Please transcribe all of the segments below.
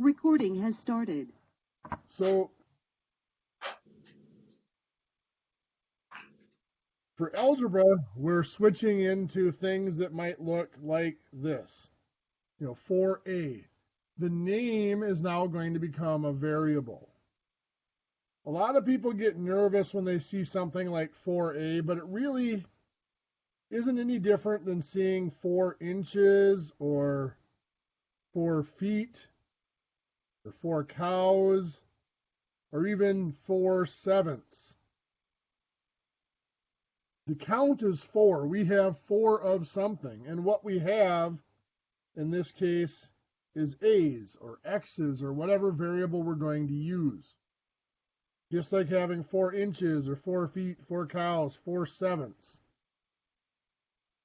Recording has started. So for algebra, we're switching into things that might look like this. 4a. The name is now going to become a variable. A lot of people get nervous when they see something like 4a, but it really isn't any different than seeing 4 inches or 4 feet or 4 cows or even 4/7. The count is 4. We have 4 of something. And what we have in this case is a's or x's or whatever variable we're going to use. Just like having 4 inches or 4 feet, 4 cows, 4/7.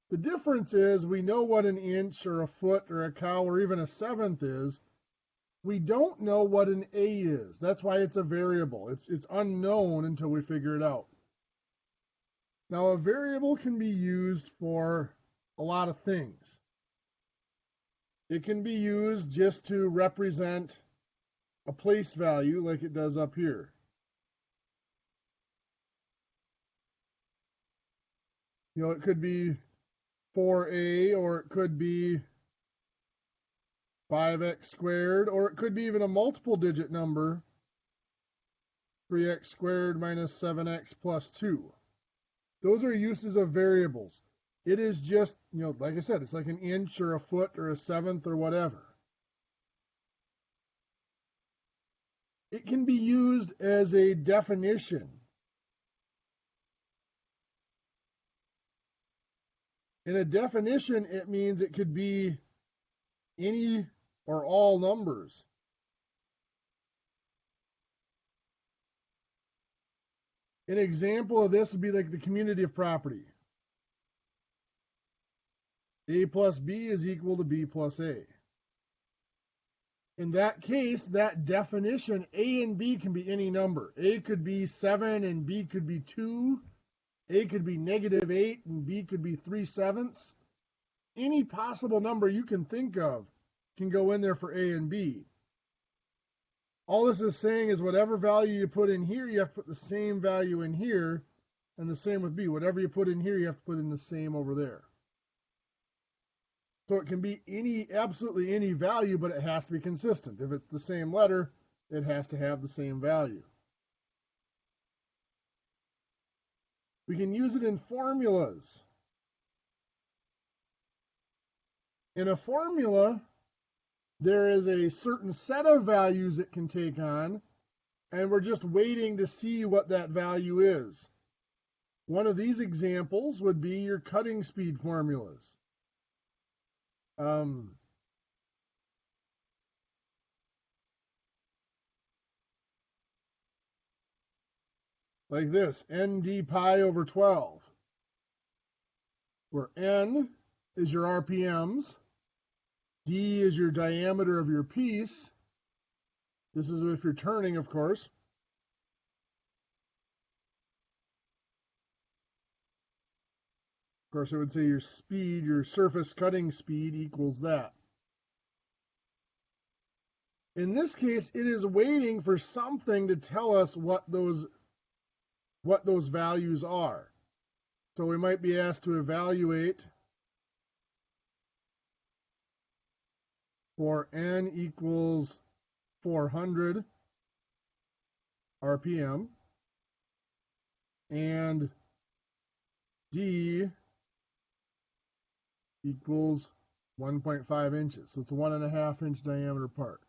The difference is we know what an inch or a foot or a cow or even a seventh is. We don't know what an a is. That's why it's a variable. It's unknown until we figure it out. Now, a variable can be used for a lot of things. It can be used just to represent a place value like it does up here. It could be 4a, or it could be 5x squared, or it could be even a multiple digit number, 3x squared minus 7x plus 2. Those are uses of variables. It is just, like I said, it's like an inch or a foot or a seventh or whatever. It can be used as a definition. In a definition, it means it could be any or all numbers. An example of this would be like the community of property. A plus B is equal to B plus A. In that case, that definition, A and B can be any number. A could be 7 and B could be 2. A could be -8 and B could be 3/7. Any possible number you can think of can go in there for A and B. All this is saying is whatever value you put in here, you have to put the same value in here, and the same with B. Whatever you put in here, you have to put in the same over there. So it can be absolutely any value, but it has to be consistent. If it's the same letter, it has to have the same value. We can use it in formulas. In a formula, there is a certain set of values it can take on, and we're just waiting to see what that value is. One of these examples would be your cutting speed formulas. Like this, nd pi over 12, where n is your RPMs, d is your diameter of your piece. This is if you're turning, of course. Of course, I would say your speed, your surface cutting speed equals that. In this case, it is waiting for something to tell us what those values are. So we might be asked to evaluate for n equals 400 RPM and d equals 1.5 inches. So it's a 1.5 inch diameter part.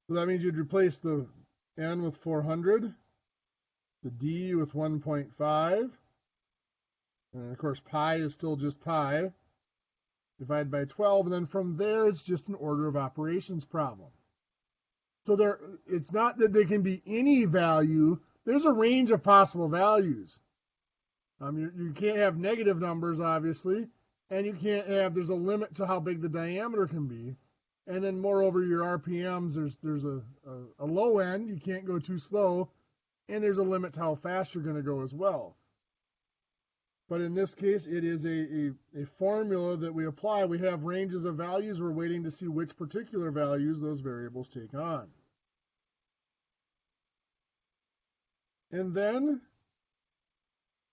So that means you'd replace the n with 400, the d with 1.5, and of course pi is still just pi, divided by 12, and then from there it's just an order of operations problem. So it's not that they can be any value. There's a range of possible values. You can't have negative numbers, obviously, and there's a limit to how big the diameter can be. And then moreover, your RPMs, there's a low end. You can't go too slow. And there's a limit to how fast you're going to go as well. But in this case, it is a formula that we apply. We have ranges of values. We're waiting to see which particular values those variables take on. And then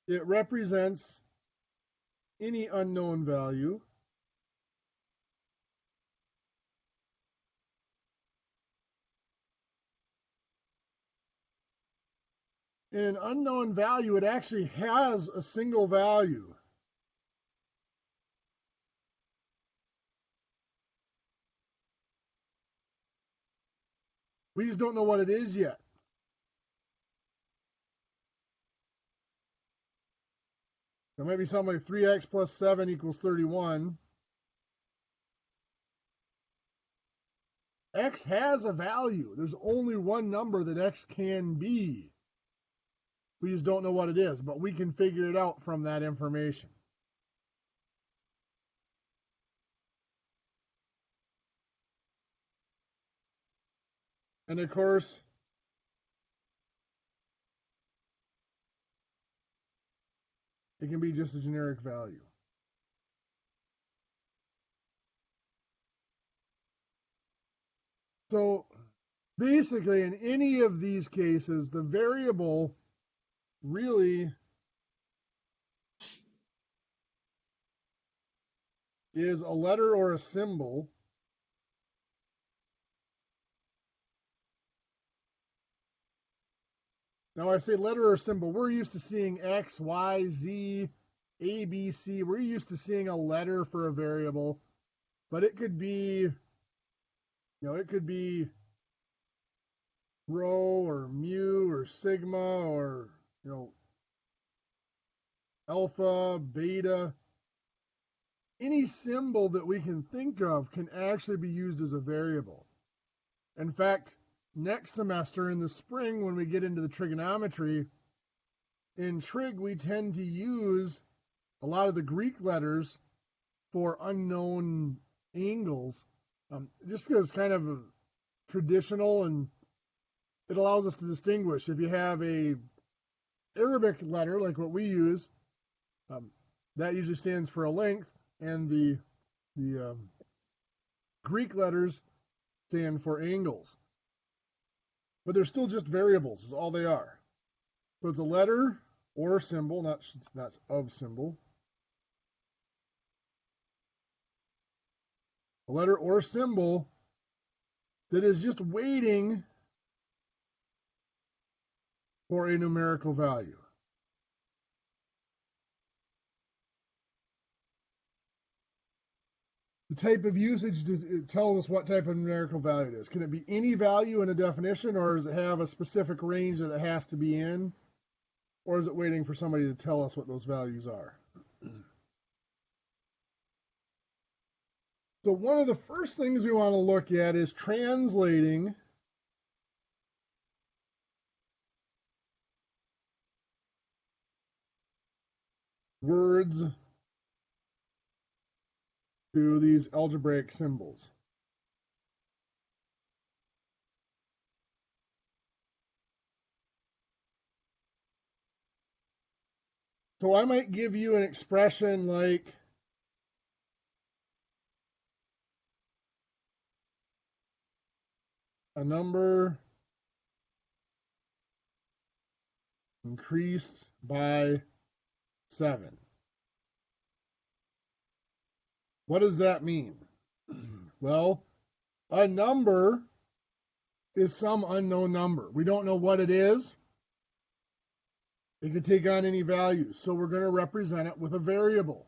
it represents any unknown value. In an unknown value, it actually has a single value. We just don't know what it is yet. There might be something like 3x plus 7 equals 31. X has a value. There's only one number that x can be. We just don't know what it is, but we can figure it out from that information. And of course, it can be just a generic value. So basically, in any of these cases, the variable really is a letter or a symbol. Now, I say letter or symbol. We're used to seeing X, Y, Z, A, B, C. We're used to seeing a letter for a variable, but it could be, it could be rho or mu or sigma or, alpha, beta. Any symbol that we can think of can actually be used as a variable. In fact, next semester in the spring, when we get into the trigonometry, in trig, we tend to use a lot of the Greek letters for unknown angles, just because it's kind of traditional and it allows us to distinguish. If you have a Arabic letter, like what we use, that usually stands for a length, and the Greek letters stand for angles. But they're still just variables, is all they are. So it's a letter or a symbol, not of symbol. A letter or symbol that is just waiting for a numerical value. The type of usage tells us what type of numerical value it is. Can it be any value in a definition, or does it have a specific range that it has to be in? Or is it waiting for somebody to tell us what those values are? So one of the first things we want to look at is translating words to these algebraic symbols. So I might give you an expression like a number increased by 7. What does that mean? Well, a number is some unknown number. We don't know what it is. It could take on any values. So we're going to represent it with a variable.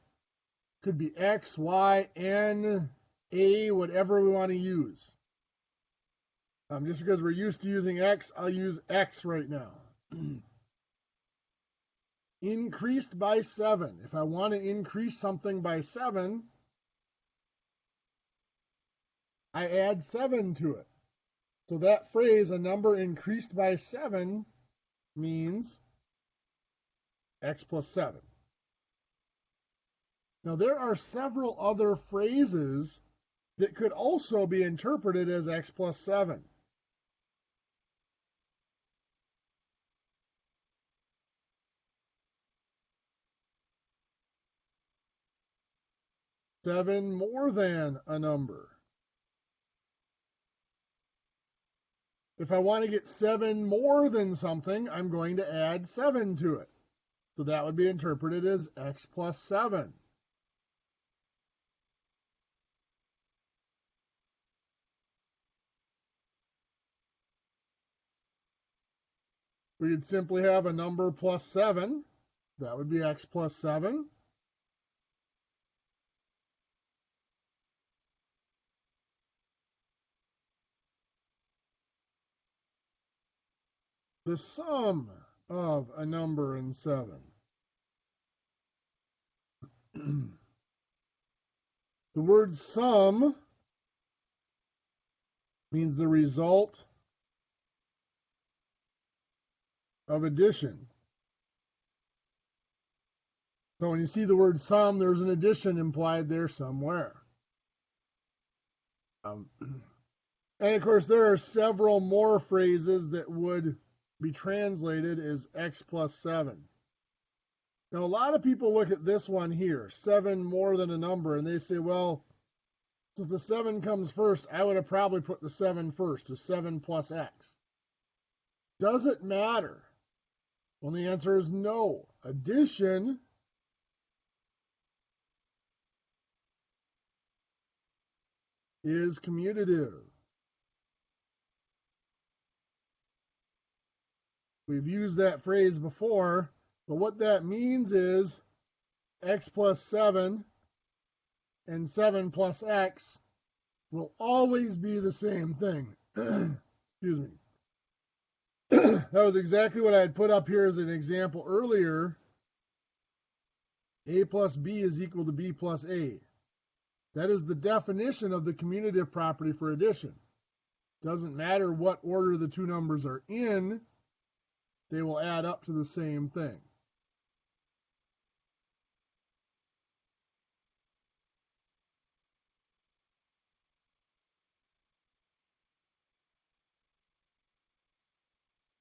Could be X, Y, N, A, whatever we want to use. Just because we're used to using X, I'll use X right now. Increased by 7. If I want to increase something by 7, I add 7 to it. So that phrase, a number increased by 7, means X plus 7. Now, there are several other phrases that could also be interpreted as X plus 7. 7 more than a number. If I want to get 7 more than something, I'm going to add 7 to it. So that would be interpreted as x plus 7. We could simply have a number plus 7. That would be x plus 7. The sum of a number and 7. The word sum means the result of addition. So when you see the word sum, there's an addition implied there somewhere. And of course, there are several more phrases that would be translated as x plus 7. Now, a lot of people look at this one here, 7 more than a number, and they say, well, since the 7 comes first, I would have probably put the 7 first, so 7 plus x. Does it matter? Well, the answer is no. Addition is commutative. We've used that phrase before, but what that means is x plus 7 and 7 plus x will always be the same thing. Excuse me. That was exactly what I had put up here as an example earlier. A plus b is equal to b plus a. That is the definition of the commutative property for addition. Doesn't matter what order the two numbers are in, they will add up to the same thing.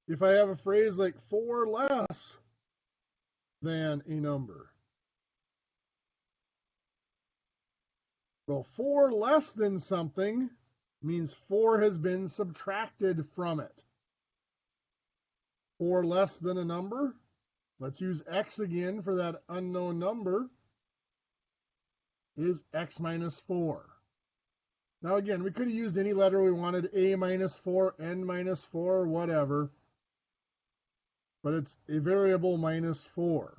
If I have a phrase like 4 less than a number, well, 4 less than something means 4 has been subtracted from it. 4 less than a number, let's use x again for that unknown number, is x minus 4. Now again, we could have used any letter we wanted, a minus 4, n minus 4, whatever, but it's a variable minus 4.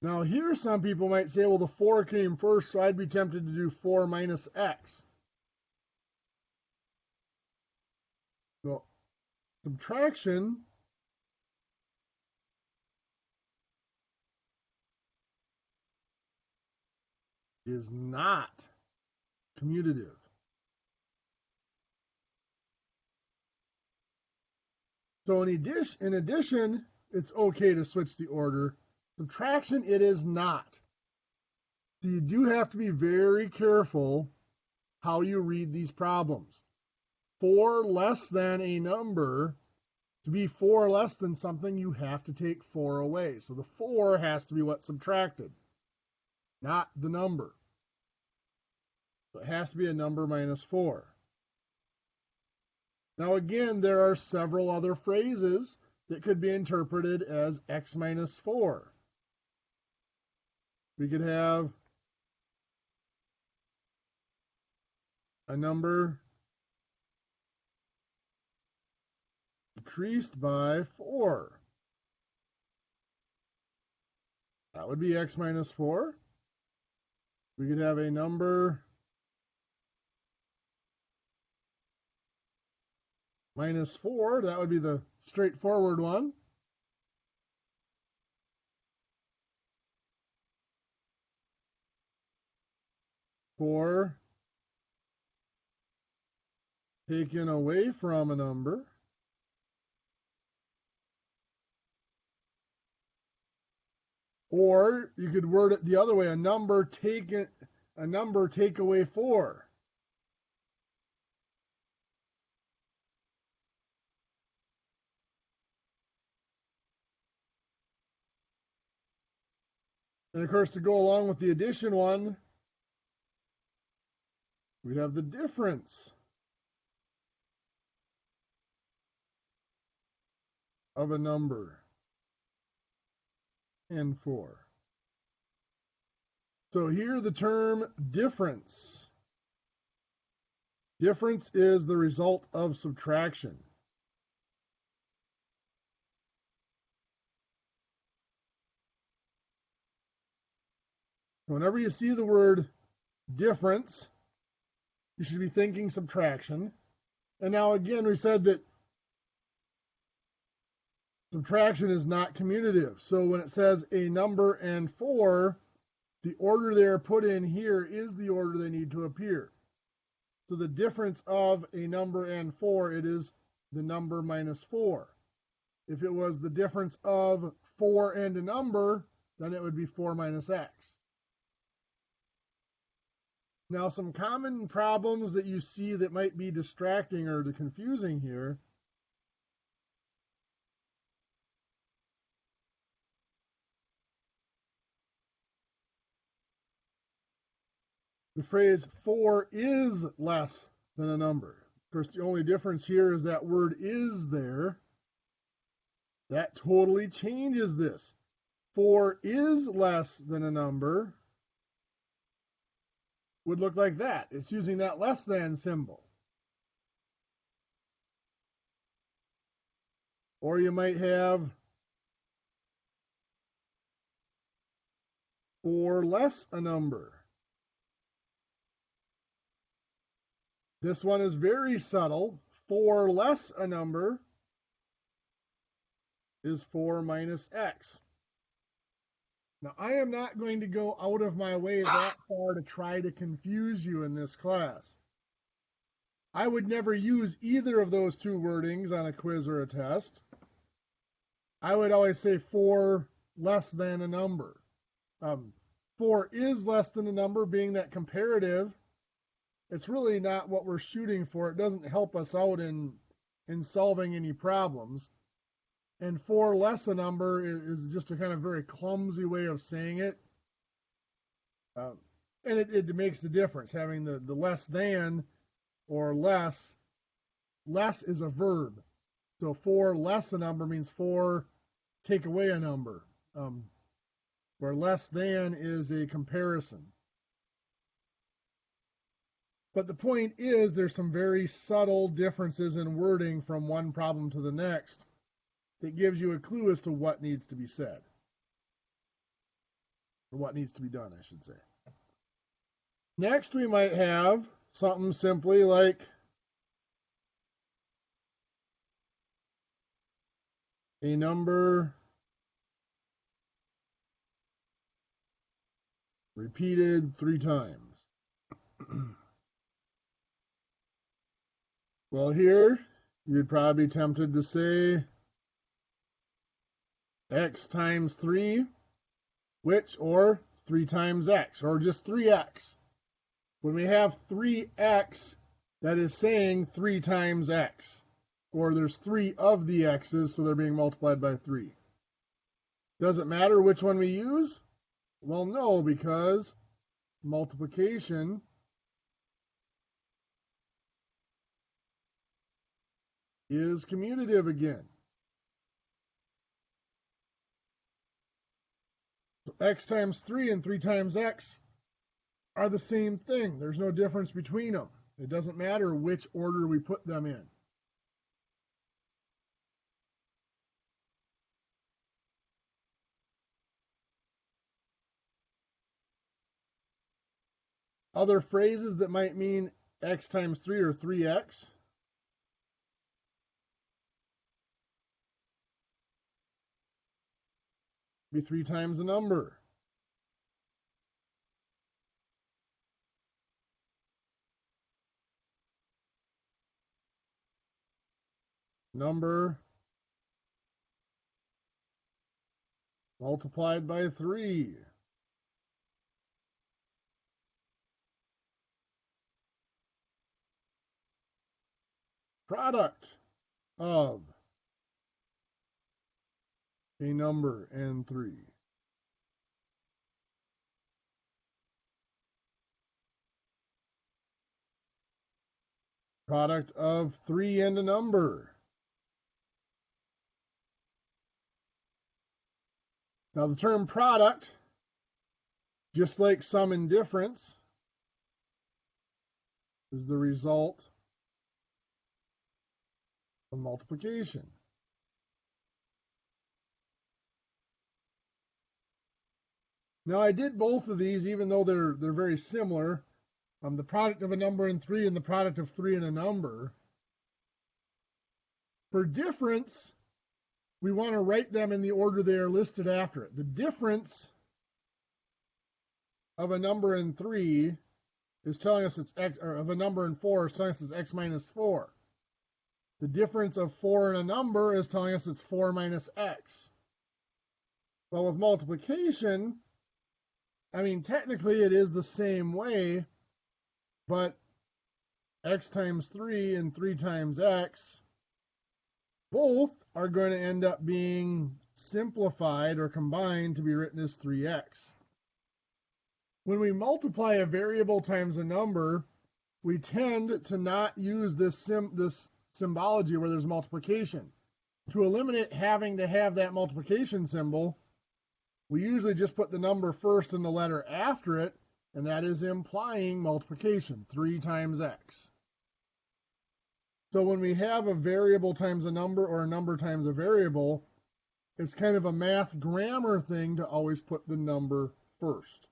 Now here some people might say, well, the 4 came first, so I'd be tempted to do 4 minus x. Well, subtraction is not commutative. So in addition, it's okay to switch the order. Subtraction, it is not. So you do have to be very careful how you read these problems. 4 less than a number, to be 4 less than something, you have to take 4 away. So the 4 has to be what's subtracted, not the number. So it has to be a number minus 4. Now again, there are several other phrases that could be interpreted as x minus 4. We could have a number decreased by 4. That would be x minus 4. We could have a number minus 4. That would be the straightforward one. Four taken away from a number. Or you could word it the other way, a number take away 4. And of course, to go along with the addition one, we have the difference of a number and 4. So here the term difference. Difference is the result of subtraction. Whenever you see the word difference, you should be thinking subtraction. And now again, we said that subtraction is not commutative. So when it says a number and 4, the order they're put in here is the order they need to appear. So the difference of a number and 4, it is the number minus 4. If it was the difference of 4 and a number, then it would be 4 minus x. Now, some common problems that you see that might be distracting or confusing here. The phrase 4 is less than a number. Of course, the only difference here is that word is there. That totally changes this. 4 is less than a number would look like that. It's using that less than symbol. Or you might have 4 less a number. This one is very subtle. 4 less a number is 4 minus x. Now, I am not going to go out of my way that far to try to confuse you in this class. I would never use either of those two wordings on a quiz or a test. I would always say 4 less than a number. 4 is less than a number, being that comparative. It's really not what we're shooting for. It doesn't help us out in solving any problems. And 4 less a number is just a kind of very clumsy way of saying it. And it makes the difference, having the less than or less. Less is a verb. So 4 less a number means 4 take away a number. Where less than is a comparison. But the point is there's some very subtle differences in wording from one problem to the next that gives you a clue as to what needs to be said. Or what needs to be done, I should say. Next, we might have something simply like a number repeated 3 times. Well, here, you'd probably be tempted to say x times 3, which, or 3 times x, or just 3x. When we have 3x, that is saying 3 times x, or there's 3 of the x's, so they're being multiplied by 3. Does it matter which one we use? Well, no, because multiplication is commutative again. So x times 3 and 3 times x are the same thing. There's no difference between them. It doesn't matter which order we put them in. Other phrases that might mean x times 3 or 3x. Be 3 times a number. Number multiplied by 3. Product of a number and 3. product of 3 and a number. Now the term product, just like sum and difference, is the result of multiplication. Now I did both of these even though they're very similar. The product of a number and 3 and the product of 3 and a number. For difference, we want to write them in the order they are listed after it. The difference of a number and 3 is telling us it's x, or of a number and 4 is telling us it's x minus 4. The difference of 4 and a number is telling us it's 4 minus x. Well, with multiplication, I mean, technically it is the same way, but x times 3 and 3 times x, both are going to end up being simplified or combined to be written as 3x. When we multiply a variable times a number, we tend to not use this symbology where there's multiplication. To eliminate having to have that multiplication symbol, we usually just put the number first and the letter after it, and that is implying multiplication, 3 times x. So when we have a variable times a number or a number times a variable, it's kind of a math grammar thing to always put the number first.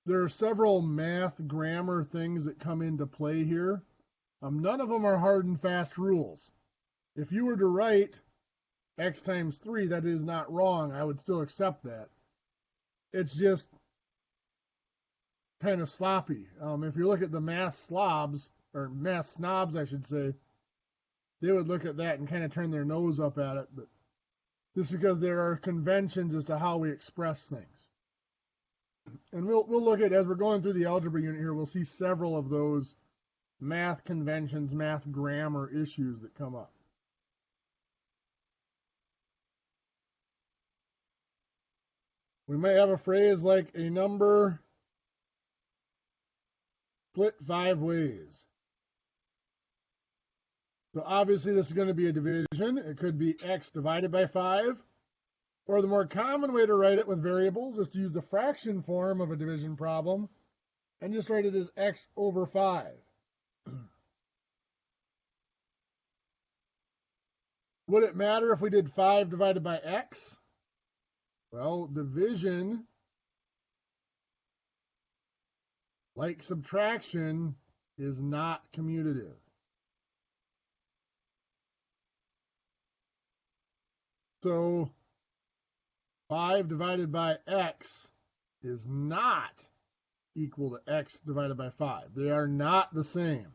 There are several math grammar things that come into play here. None of them are hard and fast rules. If you were to write x times 3, that is not wrong. I would still accept that. It's just kind of sloppy. If you look at the math slobs, or math snobs, I should say, they would look at that and kind of turn their nose up at it. But just because there are conventions as to how we express things. And we'll look at, as we're going through the algebra unit here, we'll see several of those math conventions, math grammar issues that come up. We might have a phrase like a number split 5 ways. So obviously this is going to be a division. It could be x divided by 5. Or the more common way to write it with variables is to use the fraction form of a division problem and just write it as x over 5. Would it matter if we did 5 divided by x? Well, division, like subtraction, is not commutative. So 5 divided by x is not equal to x divided by 5. They are not the same.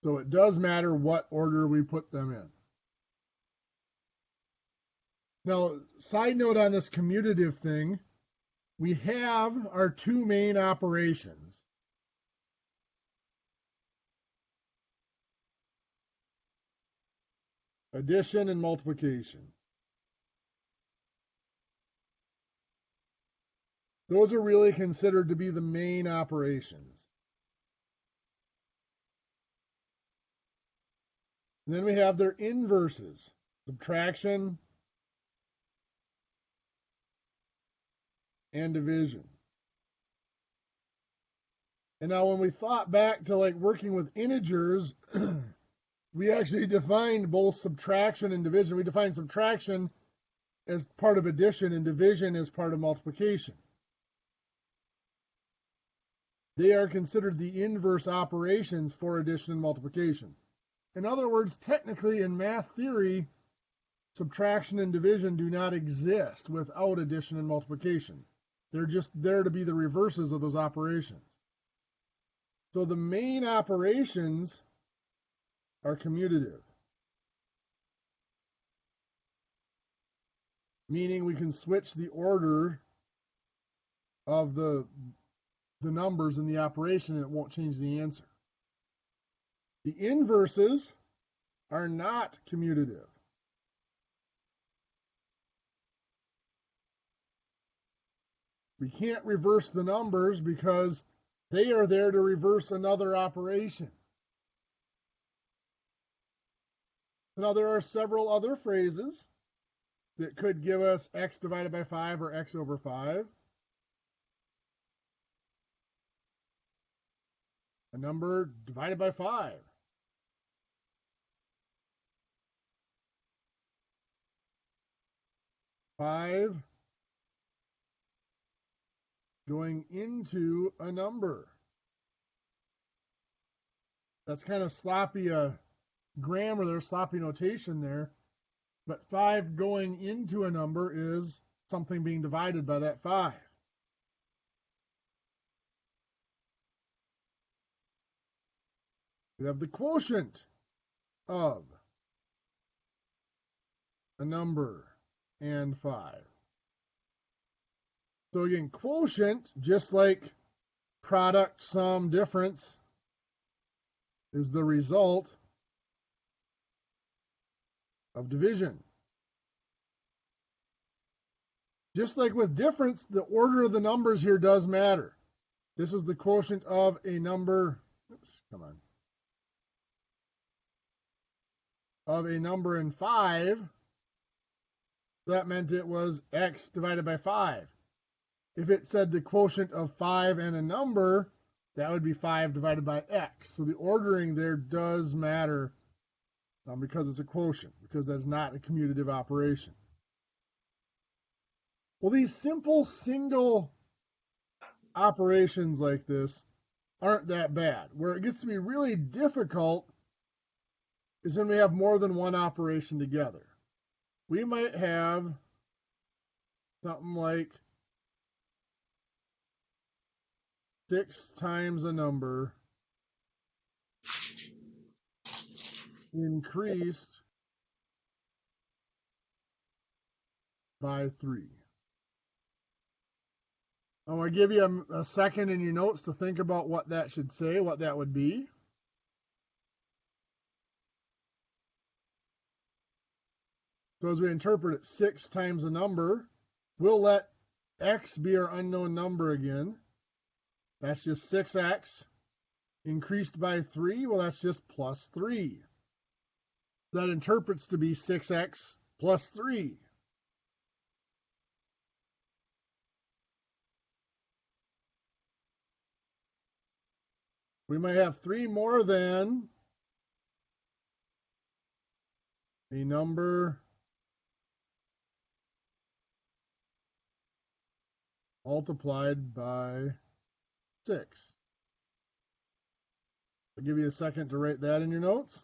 So it does matter what order we put them in. Now, side note on this commutative thing, we have our 2 main operations. Addition and multiplication. Those are really considered to be the main operations. And then we have their inverses, subtraction and division. And now when we thought back to like working with integers, we actually defined both subtraction and division. We defined subtraction as part of addition and division as part of multiplication. They are considered the inverse operations for addition and multiplication. In other words, technically in math theory, subtraction and division do not exist without addition and multiplication. They're just there to be the reverses of those operations. So the main operations are commutative, meaning we can switch the order of the numbers in the operation and it won't change the answer. The inverses are not commutative. We can't reverse the numbers because They are there to reverse another operation. Now, there are several other phrases that could give us x divided by 5 or x over 5. A number divided by 5. Five going into a number. That's kind of sloppy grammar there, sloppy notation there. But 5 going into a number is something being divided by that 5. We have the quotient of a number and 5. So again, quotient, just like product, sum, difference, is the result of division. Just like with difference, the order of the numbers here does matter. This was the quotient of a number, of a number in 5. That meant it was x divided by 5. If it said the quotient of 5 and a number, that would be 5 divided by x. So the ordering there does matter because it's a quotient, because that's not a commutative operation. Well, these simple single operations like this aren't that bad. Where it gets to be really difficult is when we have more than one operation together. We might have something like 6 times a number increased by 3. I'm going to give you a second in your notes to think about what that should say, what that would be. So as we interpret it, 6 times a number, we'll let x be our unknown number again. That's just 6x. Increased by 3, well, that's just plus 3. That interprets to be 6x plus 3. We might have 3 more than a number multiplied by 6. I'll give you a second to write that in your notes.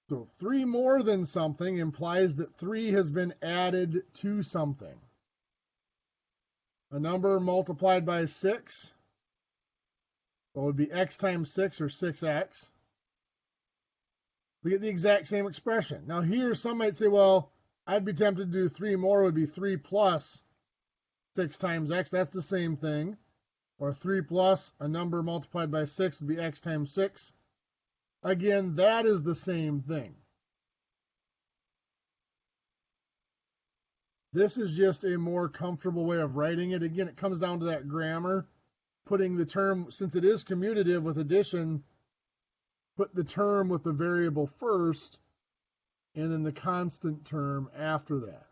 So 3 more than something implies that 3 has been added to something. A number multiplied by 6, well, it would be x times 6 or 6x. We get the exact same expression. Now here, some might say, well, I'd be tempted to do 3 more, would be 3 plus 6 times x. That's the same thing. Or 3 plus a number multiplied by 6 would be x times 6. Again, that is the same thing. This is just a more comfortable way of writing it. Again, it comes down to that grammar. Putting the term, since it is commutative with addition, put the term with the variable first, and then the constant term after that.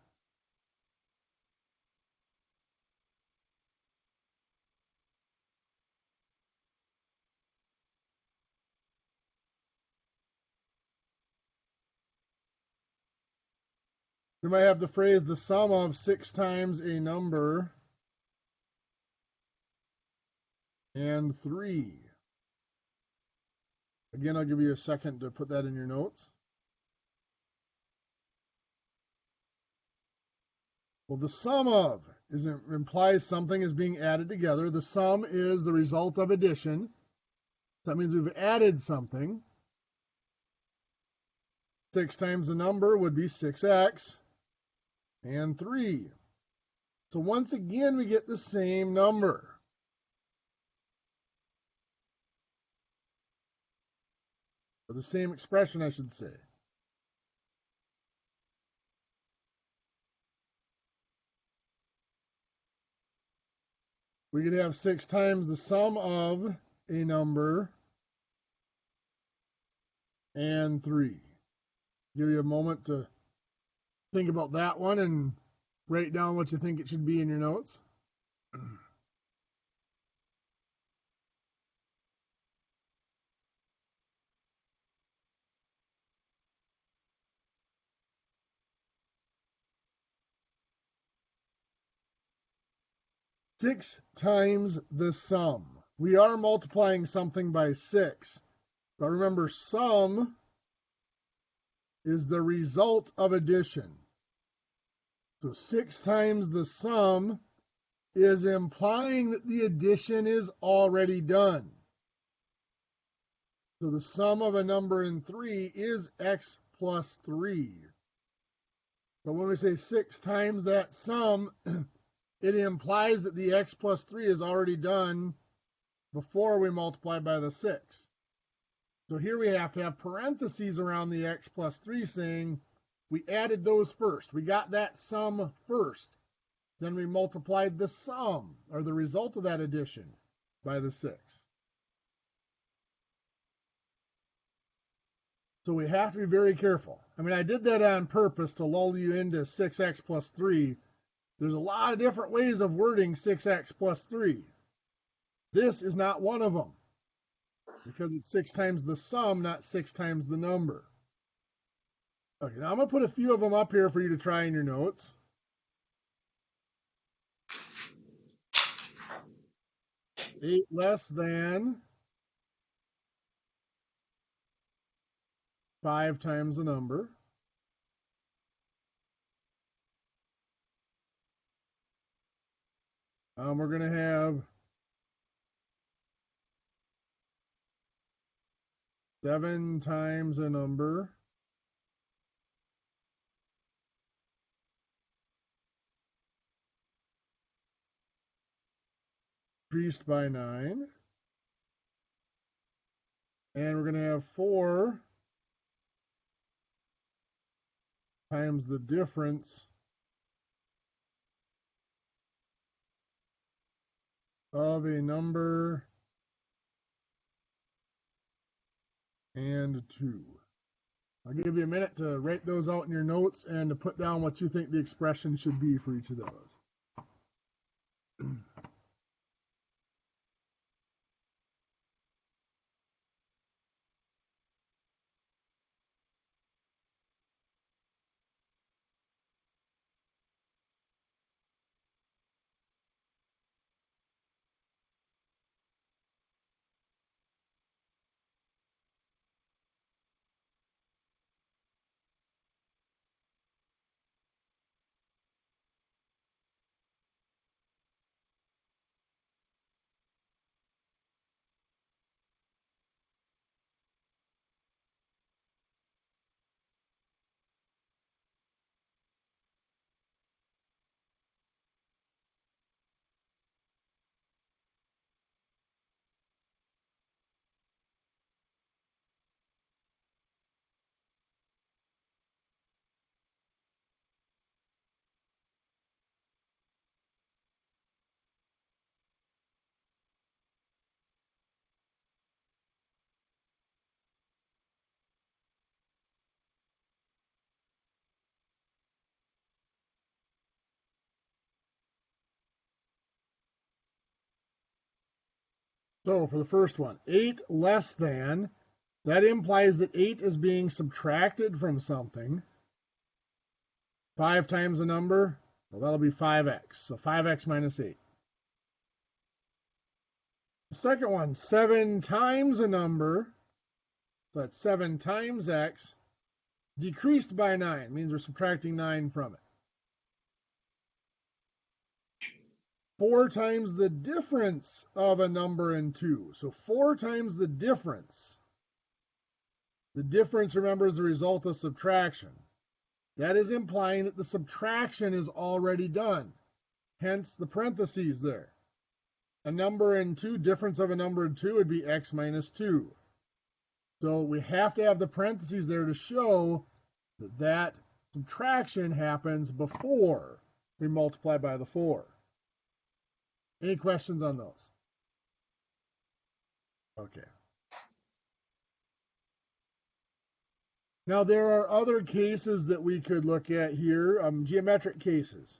We might have the phrase, the sum of 6 times a number and 3. Again, I'll give you a second to put that in your notes. Well, the sum of implies something is being added together. The sum is the result of addition. That means we've added something. 6 times the number would be 6x and 3. So once again, we get the same number. Or the same expression, I should say. we could have 6 times the sum of a number and 3. Give you a moment to think about that one and write down what you think it should be in your notes. Six times the sum. We are multiplying something by 6. But remember, sum is the result of addition. So 6 times the sum is implying that the addition is already done. So the sum of a number and 3 is x plus 3. But when we say 6 times that sum, it implies that the x plus 3 is already done before we multiply by the 6. So here we have to have parentheses around the x plus 3 saying we added those first. We got that sum first. Then we multiplied the sum, or the result of that addition, by the 6. So we have to be very careful. I mean, I did that on purpose to lull you into 6x plus 3. There's a lot of different ways of wording 6x plus 3. This is not one of them, because it's 6 times the sum, not 6 times the number. Okay, now I'm going to put a few of them up here for you to try in your notes. Eight less than 5 times the number. We're going to have 7 times a number. Increased by 9. And we're going to have 4 times the difference of a number and 2. I'll give you a minute to write those out in your notes and to put down what you think the expression should be for each of those. So for the first one, 8 less than, that implies that 8 is being subtracted from something. 5 times the number, well, that'll be 5x. So 5x minus 8. The second one, 7 times a number, so that's 7 times x, decreased by 9, means we're subtracting 9 from it. 4 times the difference of a number and 2. So 4 times the difference. The difference, remember, is the result of subtraction. That is implying that the subtraction is already done. Hence the parentheses there. A number and 2, difference of a number and 2 would be x minus 2. So we have to have the parentheses there to show that that subtraction happens before we multiply by the 4. Any questions on those? Okay. Now, there are other cases that we could look at here, geometric cases.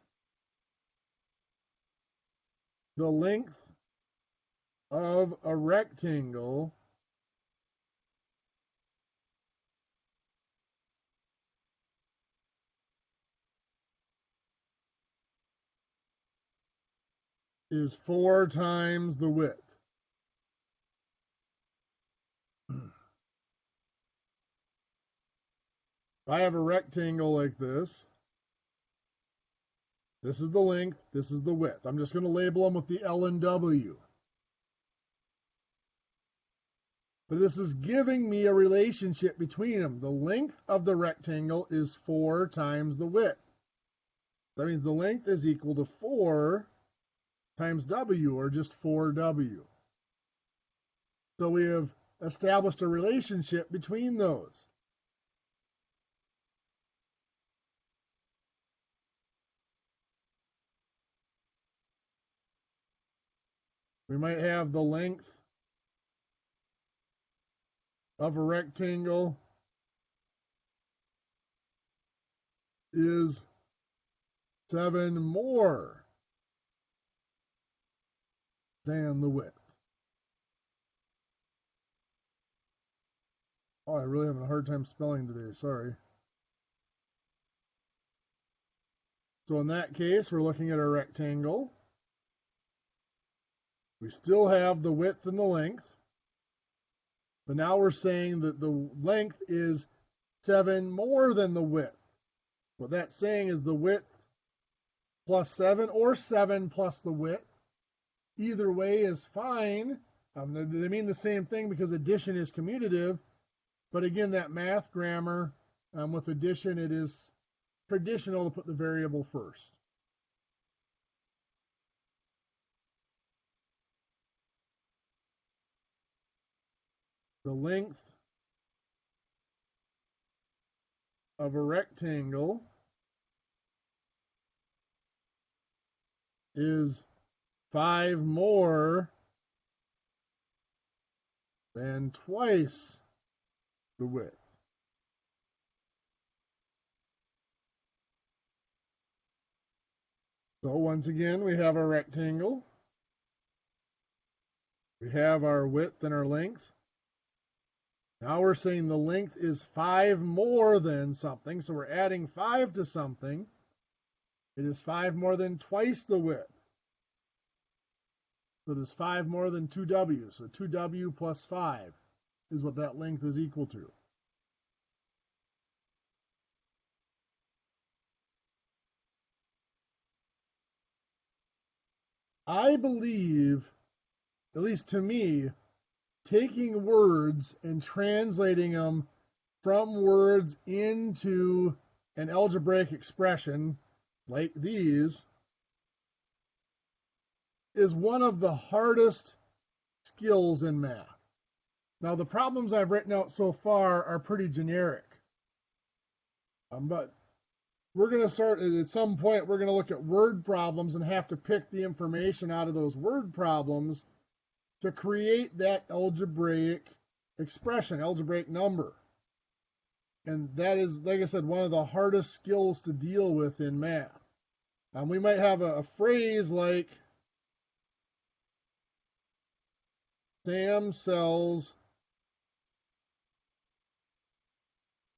The length of a rectangle is 4 times the width. If I have a rectangle like this, this is the length, this is the width. I'm just going to label them with the L and W. But this is giving me a relationship between them. The length of the rectangle is 4 times the width. That means the length is equal to 4 times W, or just 4W. So we have established a relationship between those. We might have the length of a rectangle is 7 more than the width. Oh, I'm really having a hard time spelling today, sorry. So in that case, we're looking at a rectangle. We still have the width and the length. But now we're saying that the length is 7 more than the width. What that's saying is the width plus 7 or 7 plus the width. Either way is fine. They mean the same thing because addition is commutative. But again, that math grammar, with addition, it is traditional to put the variable first. The length of a rectangle is 5 more than twice the width. So once again, we have our rectangle. We have our width and our length. Now we're saying the length is 5 more than something, so we're adding 5 to something. It is 5 more than twice the width. So it is 5 more than 2W. So 2W plus 5 is what that length is equal to. I believe, at least to me, taking words and translating them from words into an algebraic expression like these is one of the hardest skills in math. Now, the problems I've written out so far are pretty generic. But we're going to start, at some point, we're going to look at word problems and have to pick the information out of those word problems to create that algebraic expression, algebraic number. And that is, like I said, one of the hardest skills to deal with in math. We might have a phrase like, Sam sells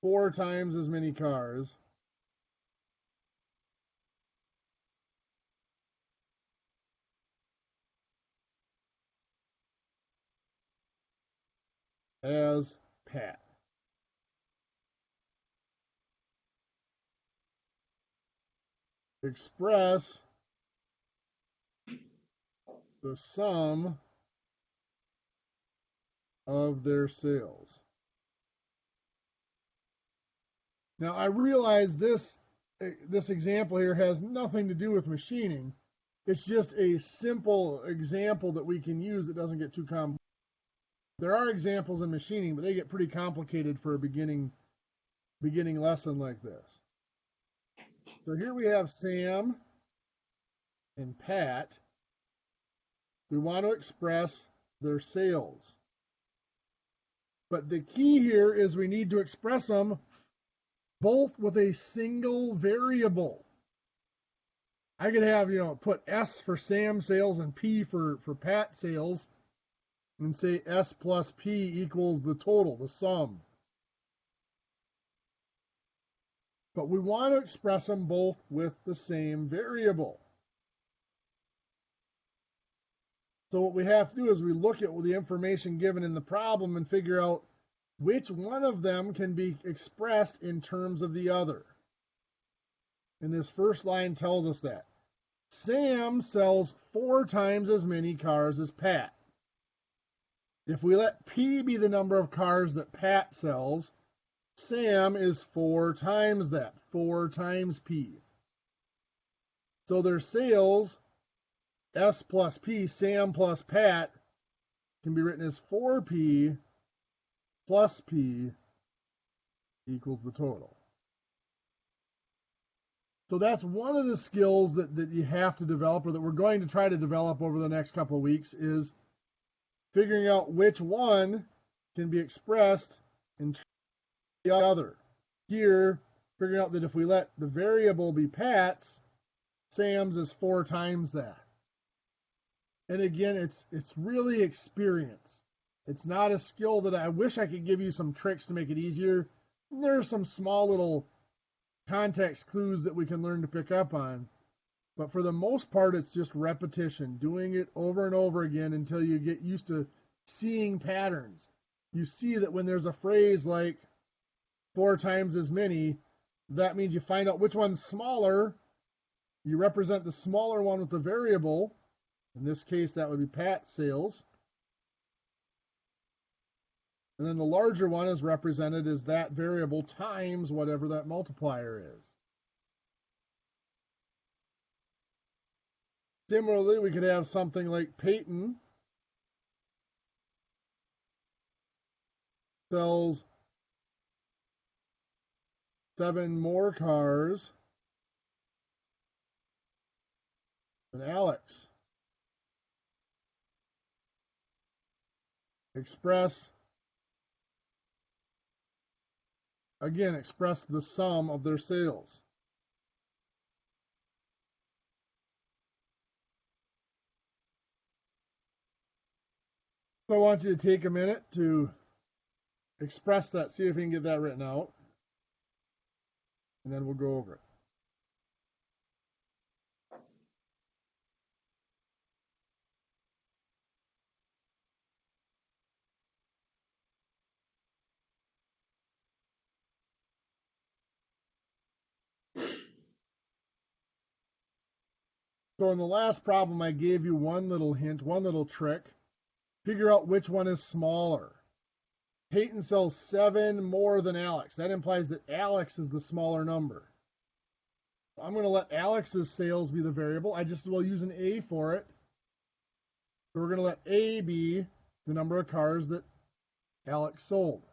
4 times as many cars as Pat. Express the sum of their sales. Now, I realize this example here has nothing to do with machining. It's just a simple example that we can use that doesn't get too complex. There are examples in machining, but they get pretty complicated for a beginning lesson like this. So here we have Sam and Pat. We want to express their sales. But the key here is we need to express them both with a single variable. I could have, put S for Sam sales and P for Pat sales, and say S plus P equals the total, the sum. But we want to express them both with the same variable. So what we have to do is we look at the information given in the problem and figure out which one of them can be expressed in terms of the other. And this first line tells us that. Sam sells 4 times as many cars as Pat. If we let P be the number of cars that Pat sells, Sam is 4 times that, 4 times P. So their sales, S plus P, Sam plus Pat, can be written as 4P plus P equals the total. So that's one of the skills that you have to develop, or that we're going to try to develop over the next couple of weeks, is figuring out which one can be expressed in terms of the other. Here, figuring out that if we let the variable be Pat's, Sam's is 4 times that. And again, it's really experience. It's not a skill that I wish I could give you some tricks to make it easier. There are some small little context clues that we can learn to pick up on. But for the most part, it's just repetition, doing it over and over again until you get used to seeing patterns. You see that when there's a phrase like 4 times as many, that means you find out which one's smaller. You represent the smaller one with the variable. In this case, that would be Pat's sales. And then the larger one is represented as that variable times whatever that multiplier is. Similarly, we could have something like Peyton sells 7 more cars than Alex. Express the sum of their sales. So I want you to take a minute to express that, see if you can get that written out, and then we'll go over it. So in the last problem, I gave you one little hint, one little trick. Figure out which one is smaller. Peyton sells 7 more than Alex. That implies that Alex is the smaller number. I'm going to let Alex's sales be the variable. I just will use an A for it. So we're going to let A be the number of cars that Alex sold.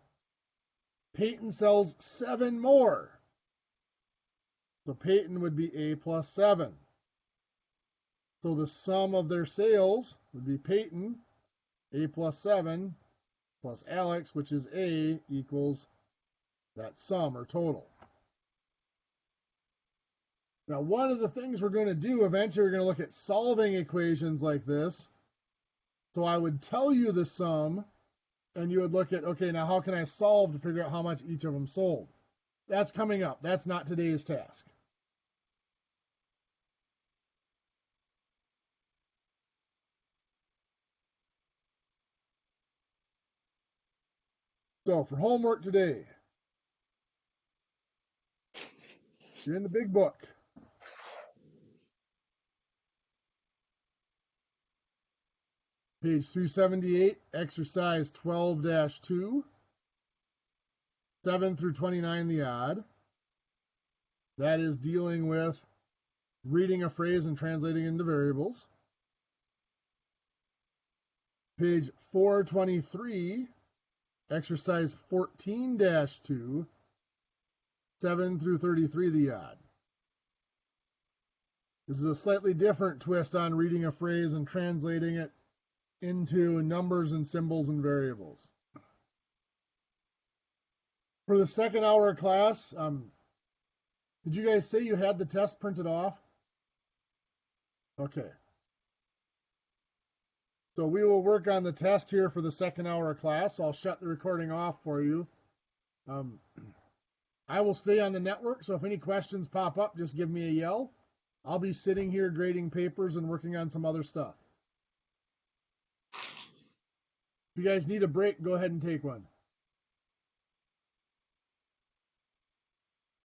Peyton sells 7 more. So Peyton would be A plus 7. So the sum of their sales would be Peyton, A plus 7, plus Alex, which is A, equals that sum or total. Now, one of the things we're going to do, eventually we're going to look at solving equations like this. So I would tell you the sum, and you would look at, okay, now how can I solve to figure out how much each of them sold? That's coming up. That's not today's task. So for homework today, you're in the big book. Page 378, exercise 12-2, 7 through 29, the odd. That is dealing with reading a phrase and translating into variables. Page 423, exercise 14-2, 7 through 33, the odd. This is a slightly different twist on reading a phrase and translating it into numbers and symbols and variables. For the second hour of class, did you guys say you had the test printed off? Okay. So we will work on the test here for the second hour of class. I'll shut the recording off for you. I will stay on the network, so if any questions pop up, just give me a yell. I'll be sitting here grading papers and working on some other stuff. If you guys need a break, go ahead and take one.